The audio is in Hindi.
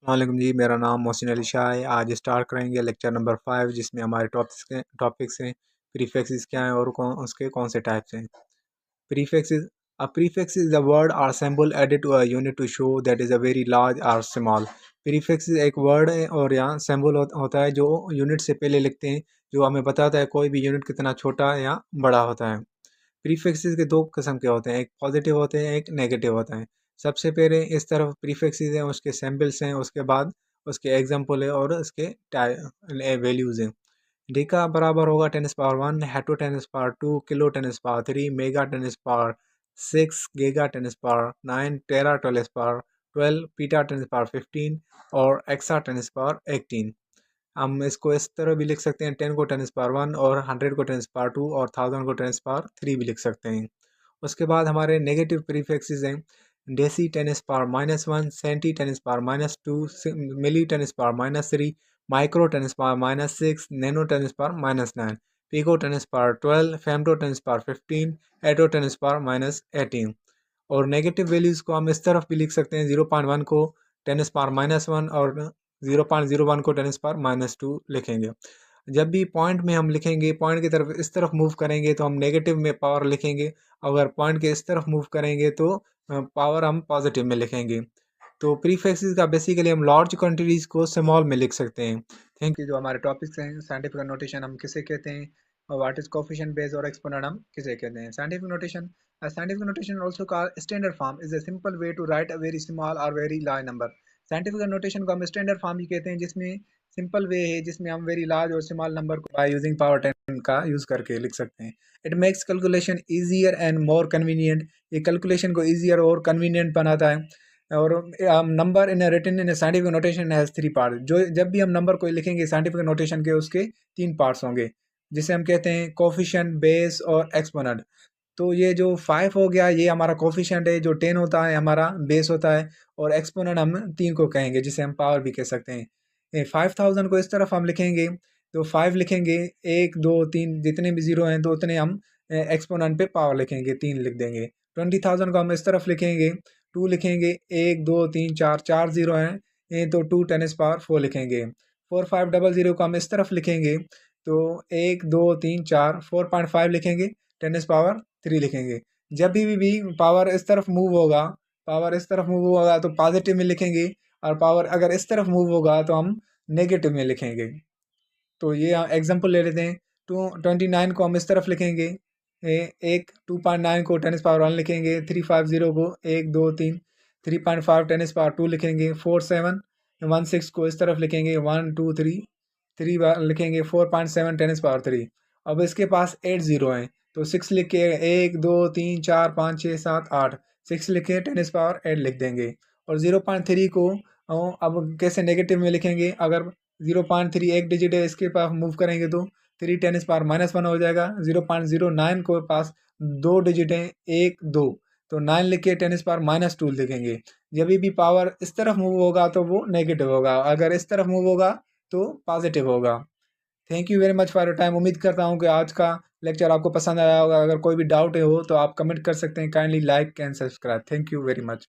वालेकुम जी, मेरा नाम मोहसिन अली शाह है। आज स्टार्ट करेंगे लेक्चर नंबर 5 जिसमें हमारे टॉपिक्स हैं प्रीफिक्सेस क्या हैं और उसके कौन से टाइप्स हैं। Prefixes a prefix is a word or symbol added to a unit to show that is a very large और स्मॉल। प्रीफिक्स एक वर्ड है और यहाँ सिंबल होता है जो यूनिट से पहले लिखते हैं, जो हमें बताता है कोई भी यूनिट कितना छोटा या बड़ा होता है। प्रीफिक्सेस के दो किस्म के होते हैं, एक पॉजिटिव होते हैं, एक नेगेटिव होता है। सबसे पहले इस तरफ प्रीफिक्सेस हैं, उसके सिंबल्स हैं, उसके बाद उसके एग्जाम्पल है और उसके वैल्यूज़ हैं। डी का बराबर होगा 10⁻1, हेटो 10⁻2, किलो 10⁻3, मेगा 10⁻6, गीगा 10⁻9, टेरा 12⁻12, पीटा 10⁻15 और एक्सा 10⁻18। हम इसको इस तरह भी लिख सकते हैं, 10 को 10⁻1 और 100 को 10⁻2 और 1000 को 10⁻3 भी लिख सकते हैं। उसके बाद हमारे नेगेटिव प्रीफिक्सेस हैं, डेसी 10⁻−1, सेंटी 10⁻−2, मिली 10⁻−3, माइक्रो 10⁻−6, नैनो 10⁻−9, पिको 10⁻12, फेमटो 10⁻15, एटो 10⁻−18। और नेगेटिव वैल्यूज़ को हम इस तरफ भी लिख सकते हैं, 0.1 को 10⁻−1 और 0.01 को 10⁻−2 लिखेंगे। जब भी पॉइंट में हम लिखेंगे, पॉइंट की तरफ इस तरफ मूव करेंगे तो हम नेगेटिव में पावर लिखेंगे, अगर पॉइंट के इस तरफ मूव करेंगे तो पावर हम पॉजिटिव में लिखेंगे। तो प्रीफिक्सेस का बेसिकली हम लार्ज क्वांटिटीज़ को स्मॉल में लिख सकते हैं। Thank you. जो हमारे टॉपिक्स हैं, साइंटिफिक नोटेशन हम किसे कहते हैं और व्हाट इज कोफिशिएंट बेस और एक्सपोनेंट हम किसे कहते हैं। Scientific notation, a scientific notation also called standard form is a simple way to write a very small or very large number। Scientific notation को हम स्टैंडर्ड फॉर्म भी कहते हैं, जिसमें सिंपल वे है जिसमें हम वेरी लार्ज और स्मॉल नंबर को बाय यूजिंग पावर 10 का यूज करके लिख सकते हैं। It makes calculation easier and more convenient. ये कैलकुलेशन को इजियर और कन्वीनियंट बनाता है। और number in written in scientific notation has 3 part. जो जब भी हम नंबर को लिखेंगे साइंटिफिक नोटेशन के, उसके 3 पार्ट्स होंगे, जिसे हम कहते हैं कोफिशिएंट, बेस और एक्सपोनेंट। तो ये जो 5 हो गया ये हमारा कोफिशिएंट है, जो 10 होता है हमारा बेस होता है, और एक्सपोनेंट हम 3 को कहेंगे जिसे हम पावर भी कह सकते हैं। 5000 को इस तरफ हम लिखेंगे तो 5 लिखेंगे, 1 2 3 जितने भी जीरो हैं तो उतने हम एक्सपोनेंट पे पावर लिखेंगे, 3 लिख देंगे। 20,000 को हम इस तरफ लिखेंगे, 2 लिखेंगे, 1 2 3 4 4 जीरो हैं तो 2 10 पावर 4 लिखेंगे। 4500 को हम इस तरफ लिखेंगे तो 1 2 3 4 4.5 लिखेंगे, 10 पावर 3 लिखेंगे। जब भी पावर इस तरफ मूव होगा, पावर इस तरफ मूव होगा तो पॉजिटिव में लिखेंगे, और पावर अगर इस तरफ मूव होगा तो हम नेगेटिव में लिखेंगे। तो ये एग्जांपल ले लेते हैं। 29 को हम इस तरफ लिखेंगे, एक 2.9 को 10 पावर 1 लिखेंगे, 350 को 1 2 3 3.5 10 पावर 2 लिखेंगे, 4716 को इस तरफ लिखेंगे, 1 2 3 3 बार लिखेंगे, 4.7 10 पावर 3। अब इसके पास 8 जीरो हैं तो 6 लिख के 1 2 3 4 5 6 7 8 6 लिख के 10 पावर 8 लिख देंगे। और 0.3 को अब कैसे नेगेटिव में लिखेंगे, अगर 0.3 एक डिजिट है, इसके पास मूव करेंगे तो 3 10 पावर -1 हो जाएगा। 0.09 को पास 2 डिजिट है, 1 2, तो 9 लिख के 10 पावर -2 लिखेंगे। जब भी पावर इस तरफ मूव होगा तो वो नेगेटिव होगा, अगर इस तरफ मूव होगा तो पॉजिटिव होगा। Thank you very much for your time. उम्मीद करता हूँ कि आज का लेक्चर आपको पसंद आया होगा। अगर कोई भी डाउट है हो तो आप कमेंट कर सकते हैं। Kindly like and subscribe. Thank you very much.